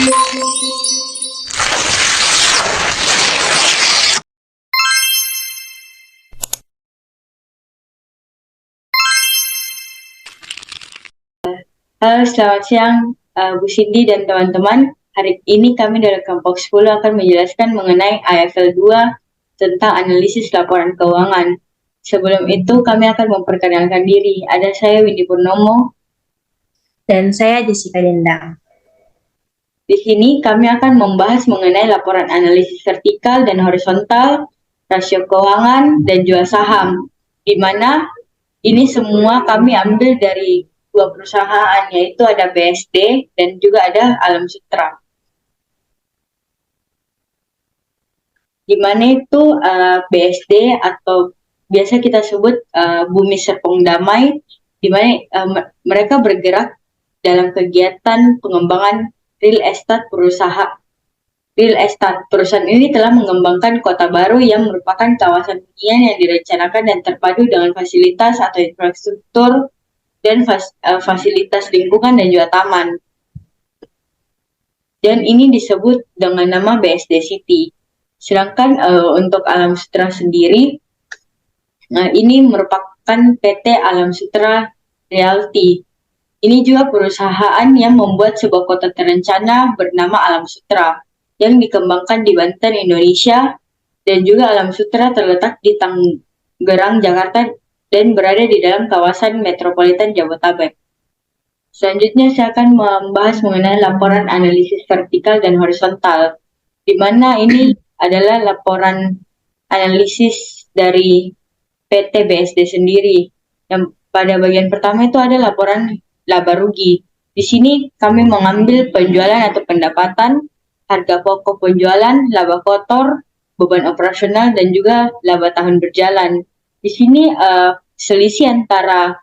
Halo, selamat siang Bu Cindy dan teman-teman. Hari ini kami dari kelompok 10 akan menjelaskan mengenai AFL 2 tentang analisis laporan keuangan. Sebelum itu kami akan memperkenalkan diri. Ada saya Windy Purnomo. Dan saya Jessica Dendang. Di sini kami akan membahas mengenai laporan analisis vertikal dan horizontal, rasio keuangan, dan jual saham. Di mana ini semua kami ambil dari dua perusahaan, yaitu ada BSD dan juga ada Alam Sutra. Di mana itu BSD atau biasa kita sebut Bumi Serpong Damai, di mana mereka bergerak dalam kegiatan pengembangan real estate perusahaan. Perusahaan ini telah mengembangkan kota baru yang merupakan kawasan hunian yang direncanakan dan terpadu dengan fasilitas atau infrastruktur dan fasilitas lingkungan dan juga taman. Dan ini disebut dengan nama BSD City. Sedangkan untuk Alam Sutra sendiri, ini merupakan PT Alam Sutra Realty. Ini juga perusahaan yang membuat sebuah kota terencana bernama Alam Sutra yang dikembangkan di Banten, Indonesia, dan juga Alam Sutra terletak di Tangerang, Jakarta, dan berada di dalam kawasan metropolitan Jabodetabek. Selanjutnya saya akan membahas mengenai laporan analisis vertikal dan horizontal, di mana ini adalah laporan analisis dari PT BSD sendiri. Yang pada bagian pertama itu ada laporan laba rugi. Di sini kami mengambil penjualan atau pendapatan, harga pokok penjualan, laba kotor, beban operasional, dan juga laba tahun berjalan. Di sini selisih antara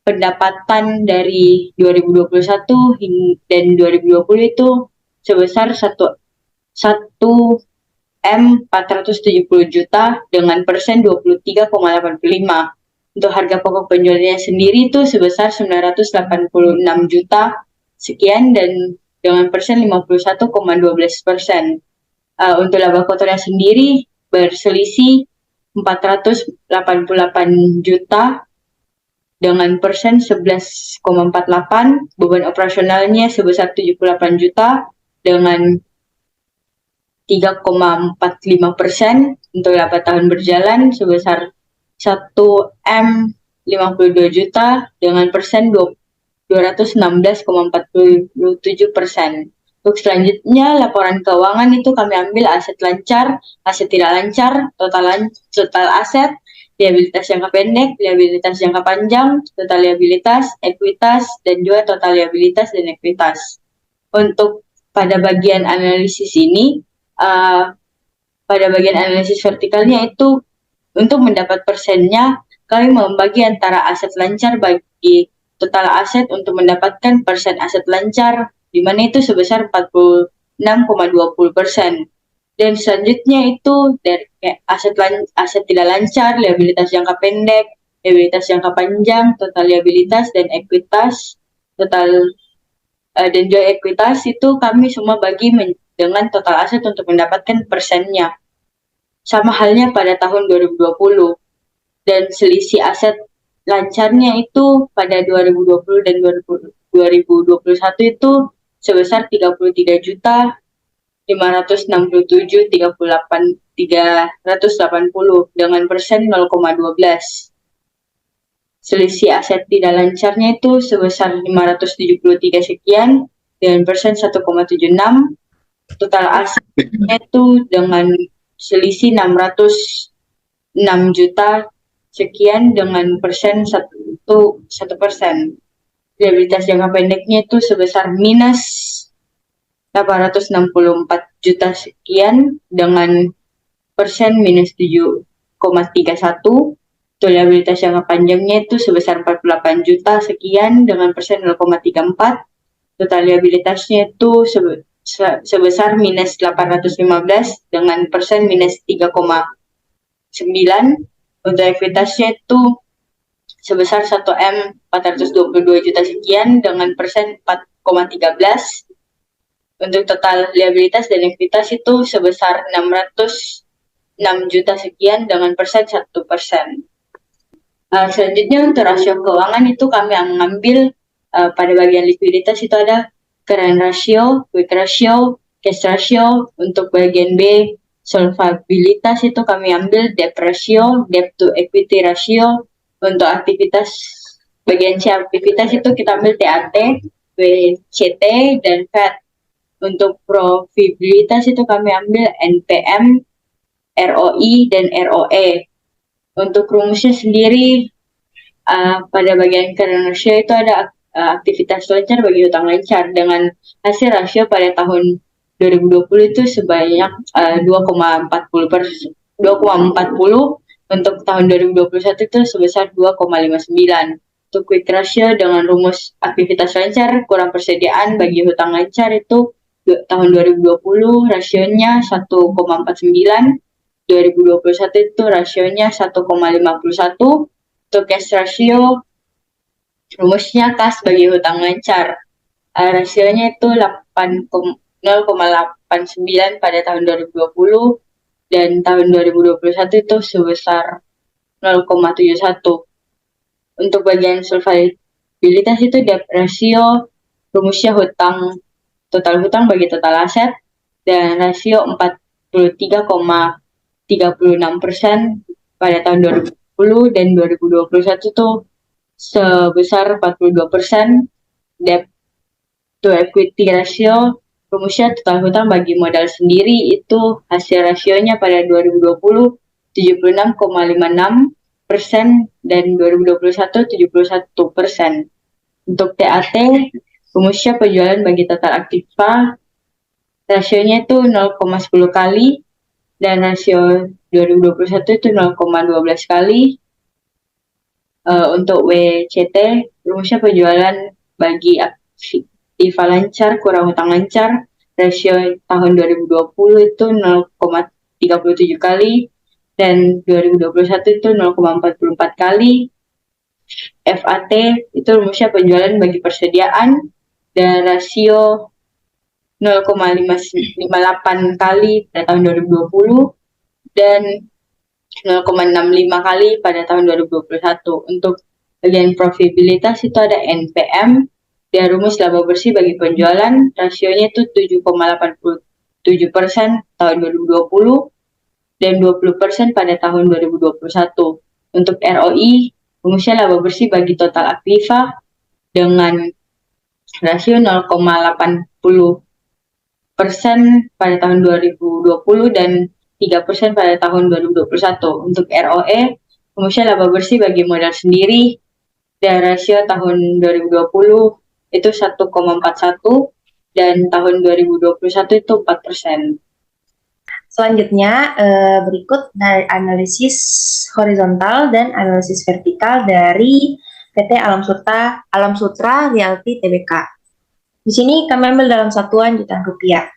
pendapatan dari 2021 dan 2020 itu sebesar 1.470 juta dengan persen 23,85. Untuk harga pokok penjualannya sendiri itu sebesar 986 juta sekian dan dengan persen 51,12%. Untuk laba kotornya sendiri berselisih 488 juta dengan persen 11,48, beban operasionalnya sebesar 78 juta dengan 3,45%, untuk laba tahun berjalan sebesar 1.052 juta dengan persen 216,47%. Untuk selanjutnya laporan keuangan itu kami ambil aset lancar, aset tidak lancar, total aset, liabilitas jangka pendek, liabilitas jangka panjang, total liabilitas, ekuitas, dan juga total liabilitas dan ekuitas. Untuk pada bagian analisis ini, pada bagian analisis vertikalnya itu untuk mendapat persennya, kami membagi antara aset lancar bagi total aset untuk mendapatkan persen aset lancar, di mana itu sebesar 46,20%. Dan selanjutnya itu dari aset tidak lancar, liabilitas jangka pendek, liabilitas jangka panjang, total liabilitas dan ekuitas, dan juga ekuitas itu kami semua bagi dengan total aset untuk mendapatkan persennya. Sama halnya pada tahun 2020. Dan selisih aset lancarnya itu pada 2020 dan 2021 itu sebesar 33 juta 567.380 dengan persen 0,12. Selisih aset tidak lancarnya itu sebesar 573 sekian dengan persen 1,76. Total asetnya itu dengan selisih 606 juta sekian dengan persen 1%. Liabilitas jangka pendeknya itu sebesar minus 864 juta sekian dengan persen minus 7,31. Untuk liabilitas jangka panjangnya itu sebesar 48 juta sekian dengan persen 0,34. Total liabilitasnya itu sebesar minus 815 dengan persen minus 3,9. Untuk ekuitasnya itu sebesar 1.422 juta sekian dengan persen 4,13. Untuk total liabilitas dan ekuitas itu sebesar 606 juta sekian dengan persen 1%. Selanjutnya untuk rasio keuangan itu kami mengambil pada bagian likuiditas itu ada current ratio, quick ratio, cash ratio. Untuk bagian B, solvabilitas itu kami ambil debt ratio, debt to equity ratio. Untuk aktivitas bagian C aktivitas itu kita ambil TAT, WCT, dan FED. Untuk profitabilitas itu kami ambil NPM, ROI, dan ROE. Untuk rumusnya sendiri, pada bagian current ratio itu ada aktivitas lancar bagi hutang lancar dengan hasil rasio pada tahun 2020 itu sebanyak 2,40. Untuk tahun 2021 itu sebesar 2,59. Untuk quick ratio dengan rumus aktivitas lancar kurang persediaan bagi hutang lancar itu tahun 2020 rasionya 1,49, 2021 itu rasionya 1,51. Untuk cash ratio, rumusnya kas bagi hutang lancar. Rasionya itu 0,89 pada tahun 2020 dan tahun 2021 itu sebesar 0,71. Untuk bagian solvabilitas itu debt ratio, rumusnya total hutang bagi total aset, dan rasio 43,36% pada tahun 2020 dan 2021 itu sebesar 42%. Debt to equity ratio, rumusnya total hutang bagi modal sendiri itu hasil rasionya pada 2020 76,56% dan 2021 71%. Untuk TAT, rumusnya penjualan bagi total aktiva, rasionya itu 0,10 kali dan rasio 2021 itu 0,12 kali. Untuk WCT, rumusnya penjualan bagi aktiva lancar kurang hutang lancar, rasio tahun 2020 itu 0,37 kali dan 2021 itu 0,44 kali. FAT itu rumusnya penjualan bagi persediaan dan rasio 0,58 kali pada tahun 2020 dan 0,65 kali pada tahun 2021. Untuk bagian profitabilitas itu ada NPM dan rumus laba bersih bagi penjualan, rasionya itu 7,87% tahun 2020 dan 20% pada tahun 2021. Untuk ROI, rumusnya laba bersih bagi total aktiva dengan rasio 0,80% pada tahun 2020 dan 3% pada tahun 2021. Untuk ROE, rumusnya laba bersih bagi modal sendiri dan rasio tahun 2020 itu 1,41 dan tahun 2021 itu 4%. Selanjutnya, berikut dari analisis horizontal dan analisis vertikal dari PT Alam Sutra Realty Tbk. Di sini kami ambil dalam satuan jutaan rupiah.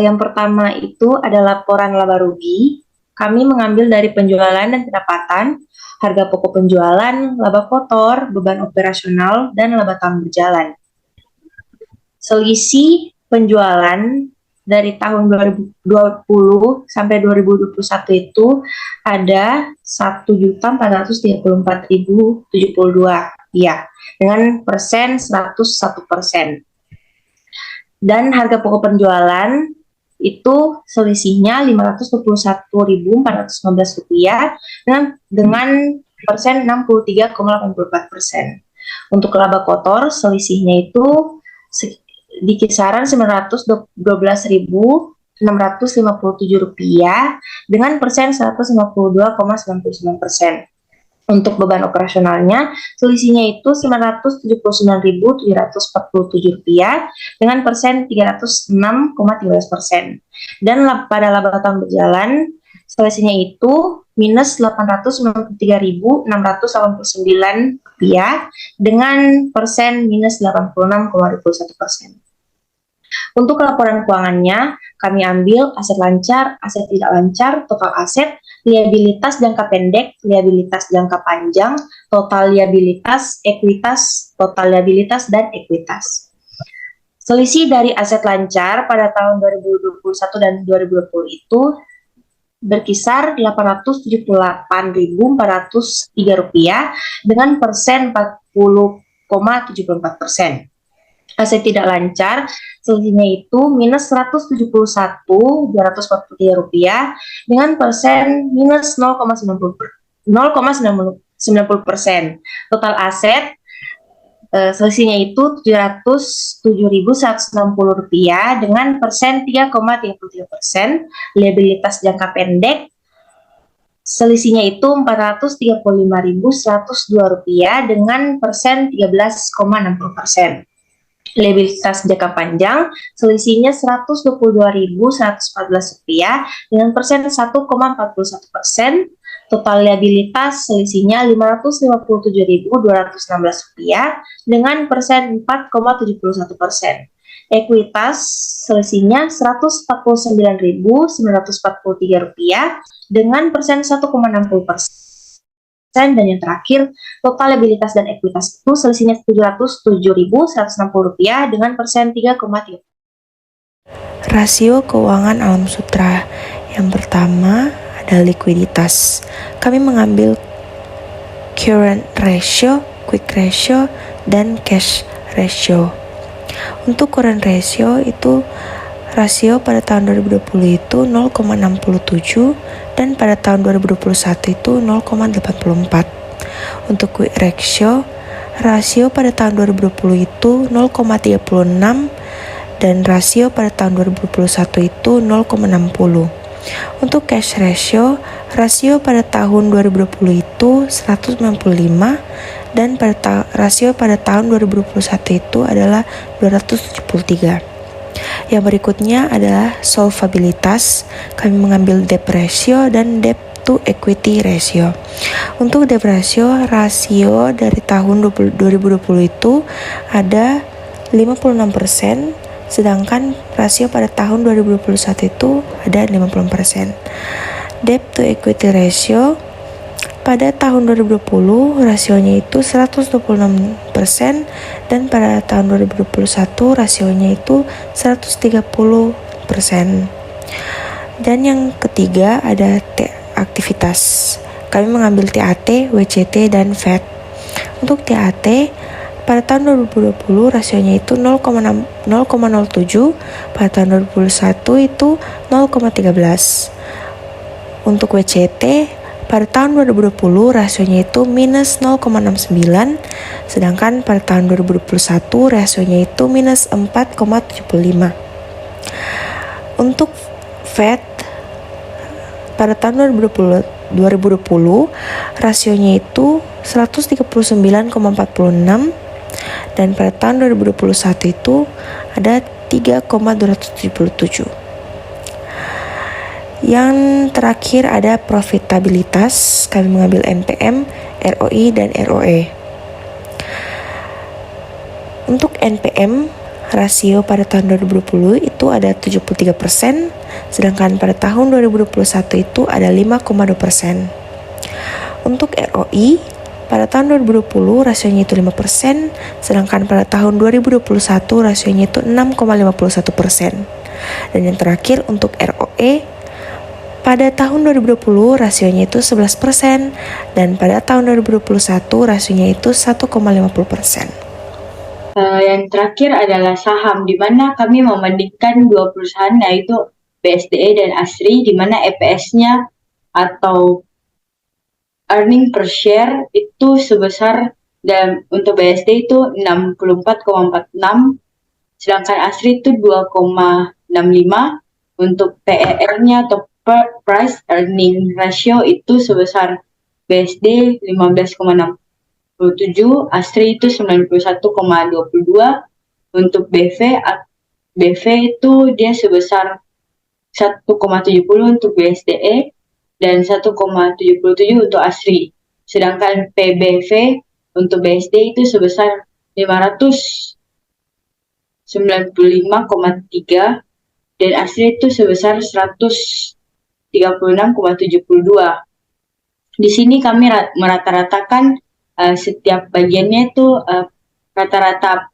Yang pertama itu ada laporan laba rugi. Kami mengambil dari penjualan dan pendapatan, harga pokok penjualan, laba kotor, beban operasional, dan laba tahun berjalan. Selisih penjualan dari tahun 2020 sampai 2021 itu ada 1.434.072 ya, dengan persen 101%. Dan harga pokok penjualan itu selisihnya Rp521.415 dengan persen 63,84%. Untuk laba kotor selisihnya itu di kisaran Rp912.657 dengan persen 152,99%. Untuk beban operasionalnya, selisihnya itu Rp979.747 dengan persen 306,13%. Dan pada laba tahun berjalan, selisihnya itu minus Rp893.689 dengan persen minus 86,21%. Untuk laporan keuangannya, kami ambil aset lancar, aset tidak lancar, total aset, liabilitas jangka pendek, liabilitas jangka panjang, total liabilitas, ekuitas, total liabilitas, dan ekuitas. Selisih dari aset lancar pada tahun 2021 dan 2020 itu berkisar Rp878.403 dengan persen 40,74%. Aset tidak lancar, selisihnya itu minus Rp171.243 dengan persen minus 0,90%. Total aset selisihnya itu Rp707.160 dengan persen 3,33%. Liabilitas jangka pendek selisihnya itu Rp435.102 dengan persen 13,60%. Liabilitas jangka panjang selisihnya Rp122.114 dengan persen 1,41%. Total liabilitas selisihnya Rp557.216 dengan persen 4,71%. Ekuitas selisihnya Rp149.943 dengan persen 1,60%. Dan yang terakhir, total liabilitas dan ekuitas itu selisihnya Rp707.160 dengan persen 3,3%. Rasio keuangan alam sutra. Yang pertama ada likuiditas. Kami mengambil current ratio, quick ratio, dan cash ratio. Untuk current ratio itu rasio pada tahun 2020 itu 0,67 dan pada tahun 2021 itu 0,84. Untuk quick ratio, rasio pada tahun 2020 itu 0,36 dan rasio pada tahun 2021 itu 0,60. Untuk cash ratio, rasio pada tahun 2020 itu 195 dan rasio pada tahun 2021 itu adalah 273. Yang berikutnya adalah solvabilitas. Kami mengambil debt ratio dan debt to equity ratio. Untuk debt ratio, rasio dari tahun 2020 itu ada 56%, sedangkan rasio pada tahun 2021 itu ada 50%. Debt to equity ratio pada tahun 2020 rasionya itu 126% dan pada tahun 2021 rasionya itu 130%. Dan yang ketiga ada aktivitas. Kami mengambil TAT, WCT, dan FED. Untuk TAT pada tahun 2020 rasionya itu 0,07, pada tahun 2021 itu 0,13. Untuk WCT pada tahun 2020 rasionya itu minus 0,69, sedangkan pada tahun 2021 rasionya itu minus 4,75. Untuk FED pada tahun 2020 rasionya itu 139,46 dan pada tahun 2021 itu ada 3,277. Yang terakhir ada profitabilitas. Kami mengambil NPM, ROI, dan ROE. Untuk NPM, rasio pada tahun 2020 itu ada 73%, sedangkan pada tahun 2021 itu ada 5,2%. Untuk ROI, pada tahun 2020 rasionya itu 5%, sedangkan pada tahun 2021 rasionya itu 6,51%. Dan yang terakhir untuk ROE, pada tahun 2020 rasionya itu 11% dan pada tahun 2021 rasionya itu 1,50%. Yang terakhir adalah saham, di mana kami membandingkan dua perusahaan yaitu BSDE dan ASRI, di mana EPS-nya atau earning per share itu sebesar, dan untuk BSD itu 64,46, sedangkan ASRI itu 2,65. Untuk PER-nya atau price earning ratio itu sebesar BSD 15,67, ASRI itu 91,22. Untuk BV itu dia sebesar 1,70 untuk BSDE dan 1,77 untuk ASRI. Sedangkan PBV untuk BSD itu sebesar 595,3 dan ASRI itu sebesar 136,72. Di sini kami merata-ratakan setiap bagiannya itu rata-rata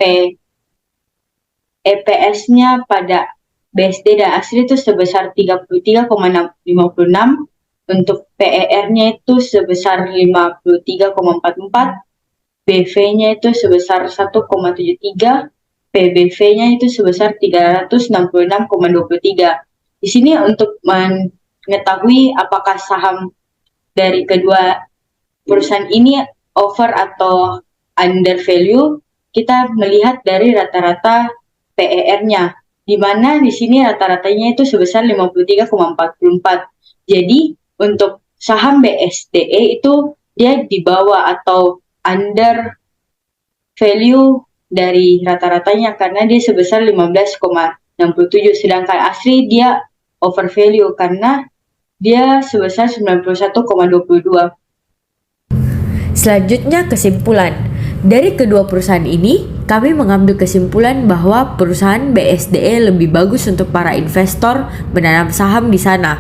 EPS-nya pada BSD dan ASRI itu sebesar 33,56, untuk PER-nya itu sebesar 53,44, BV-nya itu sebesar 1,73, PBV-nya itu sebesar 366,23. Di sini untuk mengetahui apakah saham dari kedua perusahaan ini over atau under value, kita melihat dari rata-rata PER-nya, di mana di sini rata-ratanya itu sebesar 53,44. Jadi untuk saham BSDE itu dia di bawah atau under value dari rata-ratanya karena dia sebesar 15,67, sedangkan ASRI dia over value karena dia sebesar 91,22. Selanjutnya kesimpulan. Dari kedua perusahaan ini, kami mengambil kesimpulan bahwa perusahaan BSDE lebih bagus untuk para investor menanam saham di sana.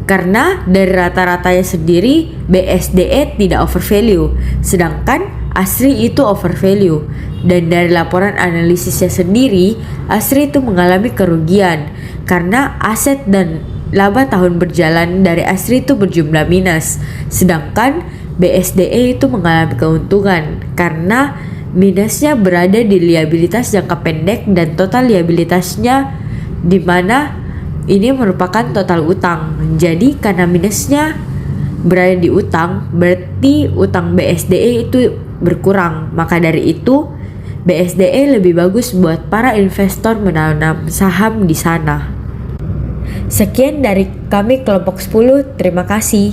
Karena dari rata-ratanya sendiri, BSDE tidak overvalue, sedangkan ASRI itu overvalue. Dan dari laporan analisisnya sendiri, ASRI itu mengalami kerugian karena aset dan laba tahun berjalan dari ASRI itu berjumlah minus, sedangkan BSDE itu mengalami keuntungan karena minusnya berada di liabilitas jangka pendek dan total liabilitasnya, di mana ini merupakan total utang. Jadi karena minusnya berada di utang, berarti utang BSDE itu berkurang. Maka dari itu BSDE lebih bagus buat para investor menanam saham di sana. Sekian dari kami kelompok 10, terima kasih.